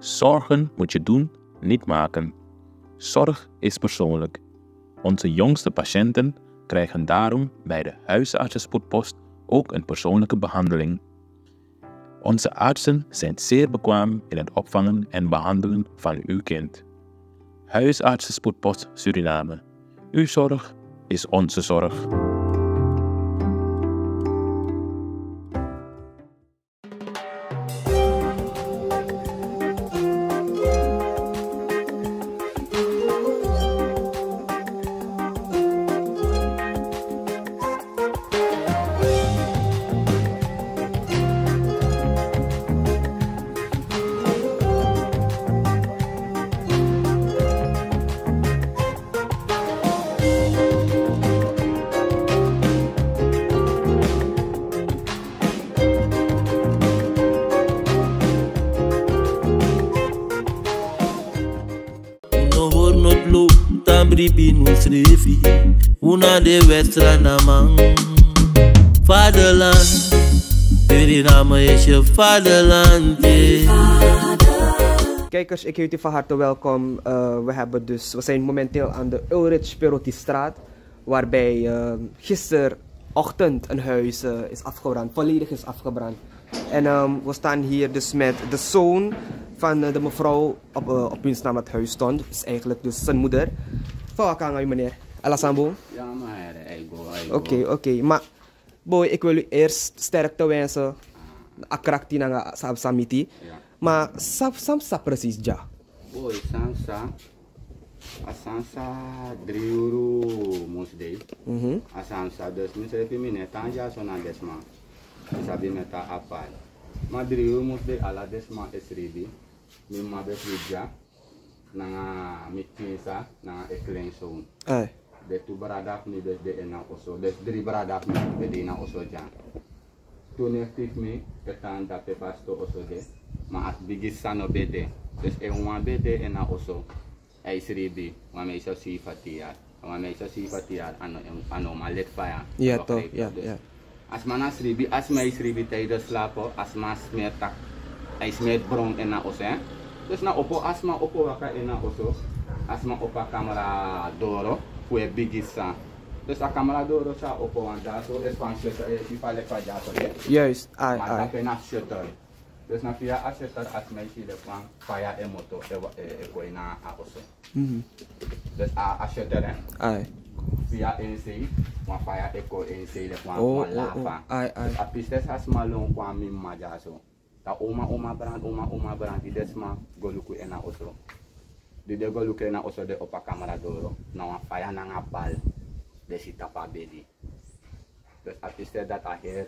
Zorgen moet je doen, niet maken. Zorg is persoonlijk. Onze jongste patiënten krijgen daarom bij de huisartsenspoedpost ook een persoonlijke behandeling. Onze artsen zijn zeer bekwaam in het opvangen en behandelen van uw kind. Huisartsenspoedpost Suriname. Uw zorg is onze zorg. Srevi, una de Westra Namang, Vaderland, Suriname is je vaderland. Kijkers, ik heet u van harte welkom. We zijn momenteel aan de Ulrich Perotti-straat, waarbij gisterochtend een huis is afgebrand, volledig is afgebrand. En we staan hier dus met de zoon van de mevrouw op wiens naam het huis stond. Dat is eigenlijk dus zijn moeder. Van kan u meneer? Alasambo? Ja, maar Oké. Maar boy, ik wil u eerst sterkte wensen. Akrakti na samiti. Maar sam precies ja. Boy, Asansa 3 euro moesde. Asansa dus mensen hebben me tanja zo na desma. Sabi meta apal. Maar 3 euro moesde ala desma is ready. Mi ma ja. Na mitinsa na eklenso. De tu baradak mi de ena oso. De 3 baradak mi de ena oso ja. Toen heeft me ketan da pepasto oso de. Maar at bigis sano bede. Dus wan bede ena oso. Is ready. Wa me so si fatia. Wa me so si fatia ano ma let fire. Ja toch, ja. As manas ribi, as mij is ribi tijdens slapen, as mas smeert tak. Hij smeert bron ena oso. Dus na opo asma opo waka ena oso. Asma opa camera doro fue bigisa. Dus a camera doro sa opo wanda so expansion si fale fa ja so. Juist. Maar dat is na shutter. Dus na via a shutter as mij si de plan fire emoto e ko ena a oso. Dus a shutter via NC wa fire eco NC le plan lava. Dus a pistes as malon kwa mi maja so. Ta oma brand di desma goluku ena oso. Di de goluku ena oso de opa camera doro. Na wan faya na nga bal. De si tapa bedi. Dus artiste dat a her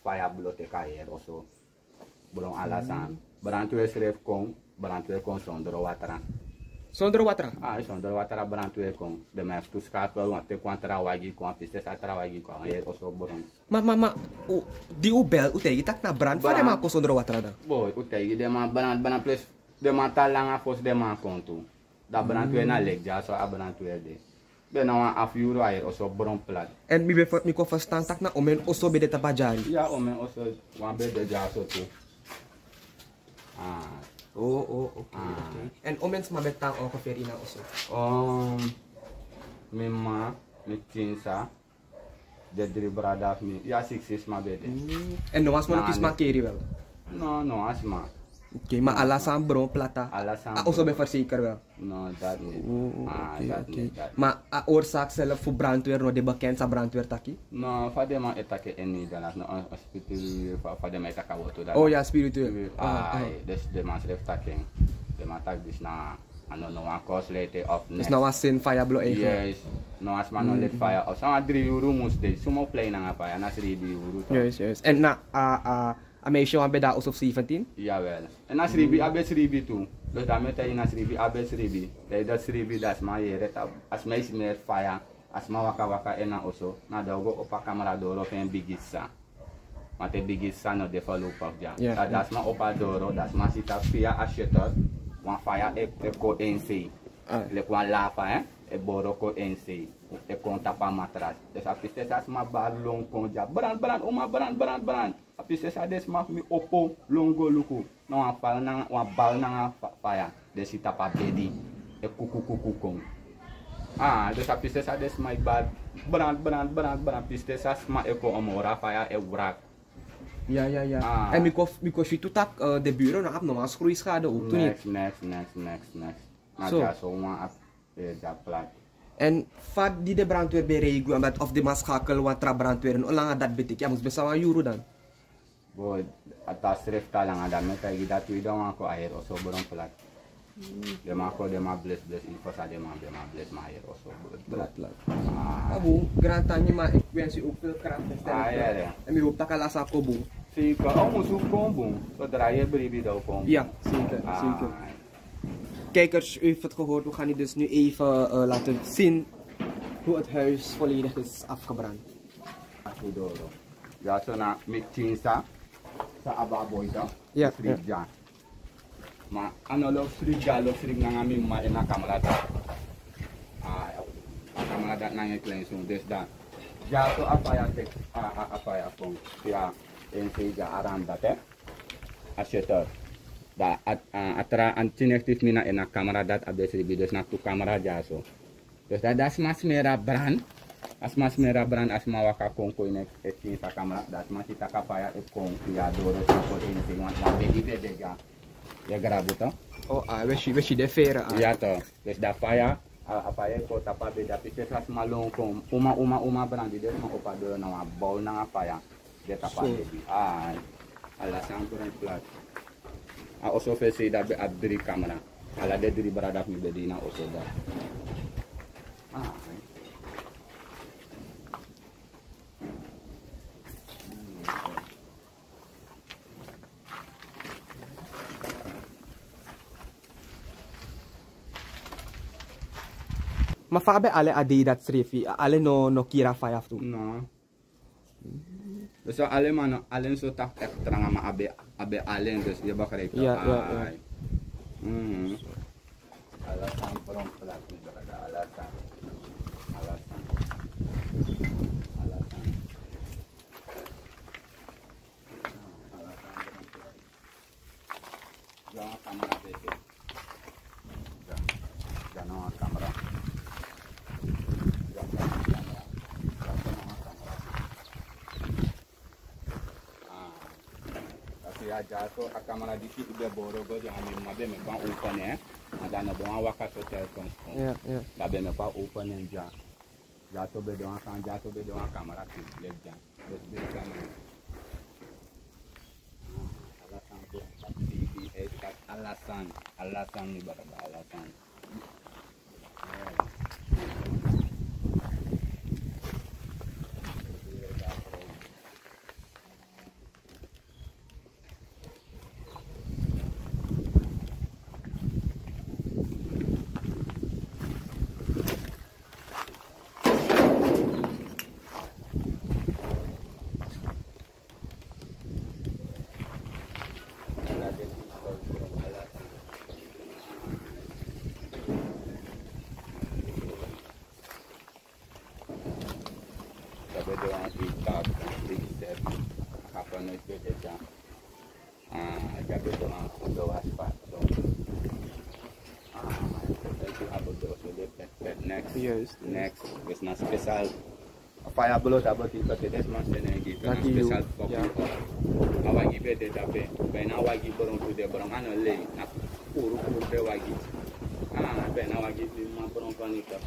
faya blote ka her oso. Bolong alasan. Brandweer schreef kon zonder watera. Zonder watera? Zonder watera brandweer kon. De mens toeschakelen, want te kwantara wagi kon, artiste satara wagi kon. Her oso bolong. Maar, die ubel, utegi tak na brand, waar ma ko zonder watera dan? Boy, utegi de man brand plus de man talanga fos de man kontu. Da brand weer na leg ja so a brand weer de. Ben nou af euro hier oso bron plat. En mi ko verstaan tak na omen oso bede tapajari. Ja, omen oso wan bede ja so tu. Okay. En omen ma betang ongeveer ina oso. Mima, mitinsa. De 3 bradaf mi. Ja, 6 is ma bede. En no was mo kis makeri wel. No, asma. Oké, maar alasan bro plata. Oso be verzekerd wel. No, dat niet. Oké. Maar oorzaak zelf voor brandweer no de bekend sa brandweer taki? No, fadema etake eni dan no hospitaal fadema etaka woto dan. Oh ja, spiritueel. Dus de man schreef taking. De man tak dus na ano no wan cause later of net. Dus nou was sin fire blow eigenlijk. Yes. No as man no let fire of sama 3 euro moest de. Sumo play na nga fire na 3 euro. Yes. En na meisje wan beda of 17? Jawel. En na sribi abes ribi toe. Dus daarmee dat je na sribi abes ribi. Dat sribi dat ma je as meisje meer fire. As ma waka ena oso. Na dogo opa camera doro fen bigisa. Maar te bigisa no de follow up ja. Dat ma opa doro, dat ma sita via a shutter. Wan fire e ko NC. Le kwa lava e boro ko NC. E kon tapa matras. Dus a piste das ma balon kon ja. Brand, oma brand. Apis sa des mag mi opo longo luku. No a pal na wa bal na fire. Desita pa bedi. E kukukukukong. Dus apis sa des my bad. Brand piste sa sma eko omora fire e wrak. Ja. En because je toetak de bureau nog normaal schroeischade ook toen niet. Next. So. Ja, zo maar dat plat. En vat die de brandweer bij regu of de maschakel wat tra brandweer en lang dat betek ja moest best wel euro dan. Boy, atas ref lang ada me kay dat we dan ako ayer oso borong plat. De ma bless info sa de ma bless ma ayer oso plat. Abu, grantanya ma ik wens u ook veel kracht en sterkte. Ja. En mi hoop dat kala sa ko boom. Zeker, moet ook komen. Zodra je briefje daar komt. Ja, zeker. Kijkers, u heeft het gehoord. We gaan u dus nu even laten zien hoe het huis volledig is afgebrand. Ja, zo na met tinsa, sa ababoita. Ja. Maar analog strik na ngami ma ena kamerada. Kamerada na nge klein so des da. Ja, so apa ya pong. Ja. En seja aranda te asheter da atra antinektif mina ena kamera dat abes bidos na tu kamera jaso dus das mas mera brand asma waka konko inek etin sa kamera das mas ita kapaya e kon ya doro ko en sing wan da bedi ya garabuta weshi de fera ya to dus da faya apa ya ko tapa beda piste sa malong kon uma brand de ma opa do na bol na faya. Dia tapak jadi. Alasan kurang plat. Also fesi dah abdiri kamera. Ala dia diri berada di bedina also dah. Mafabe ale adi dat srifi ale no kira faya tu. No. So alen so tak terang ama abe alen terus dia bakal itu. Ya. Alasan perang pelat ni berada alasan. Jangan kamera besi. Jangan kamera. Jatuh akan mana di situ dia borogo jangan mabe memang open ya. Ada na doang wakas hotel kong. Ya. Mabe memang open ya. Jatuh be doang kamera klip jang. Terus dia kamera. Alasan tu TVS alasan ni berada alasan. Doang kita step apa nih beda jaga doang doa spat itu apa doa next wis na spesial apa ya belum dapat tiba-tiba masih gitu spesial kopi awagi beda tapi bena awagi borong tu dia borong anu le nak puru de wagi bena awagi lima borong panita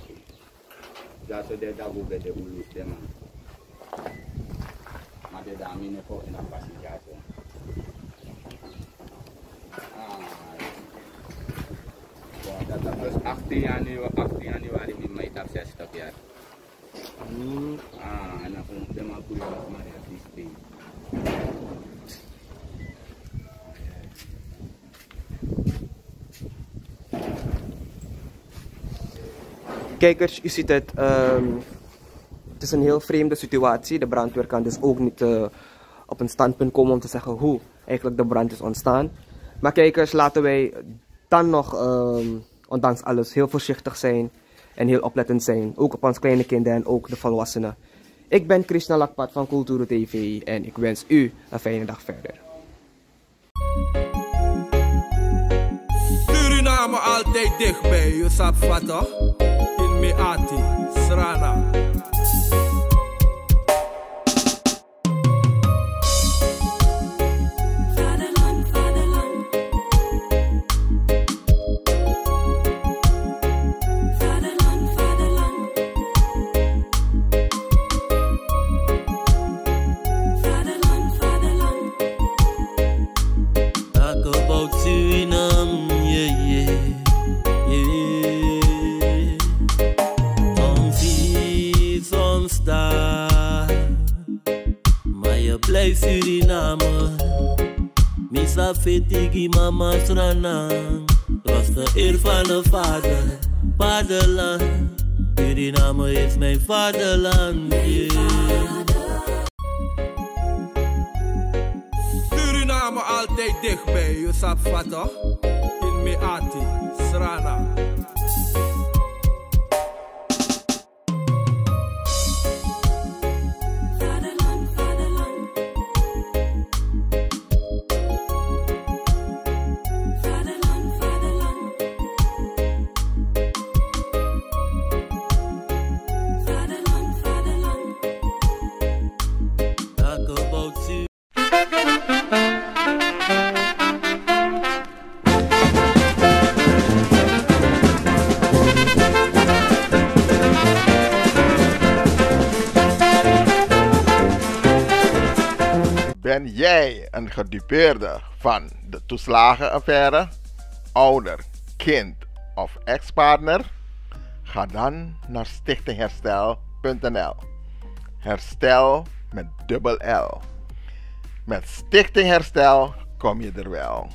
jatuh dia dagu beda ulus dia mah ada dami ne po ina pasi jaso. Terus aktiani wali mimai tapsia stop ya. Anak pun dia mampu ya mari artisti. Kijkers, u ziet het. Het is een heel vreemde situatie. De brandweer kan dus ook niet op een standpunt komen om te zeggen hoe eigenlijk de brand is ontstaan. Maar kijkers, laten wij dan nog, ondanks alles, heel voorzichtig zijn en heel oplettend zijn. Ook op onze kleine kinderen en ook de volwassenen. Ik ben Krishna Lakpat van Kulturo TV en ik wens u een fijne dag verder. Suriname altijd dichtbij, je sapt wat toch? In Meati, Srana. Suriname, misa fetigi mama Srana, was de eer van de vader, vaderland. Suriname is mijn vaderland. Suriname altijd dichtbij, je sapt wat toch? In Meati, Srana. Ben jij een gedupeerde van de toeslagenaffaire, ouder, kind of ex-partner? Ga dan naar stichtingherstel.nl. Herstel met dubbel L. Met Stichting Herstel kom je er wel.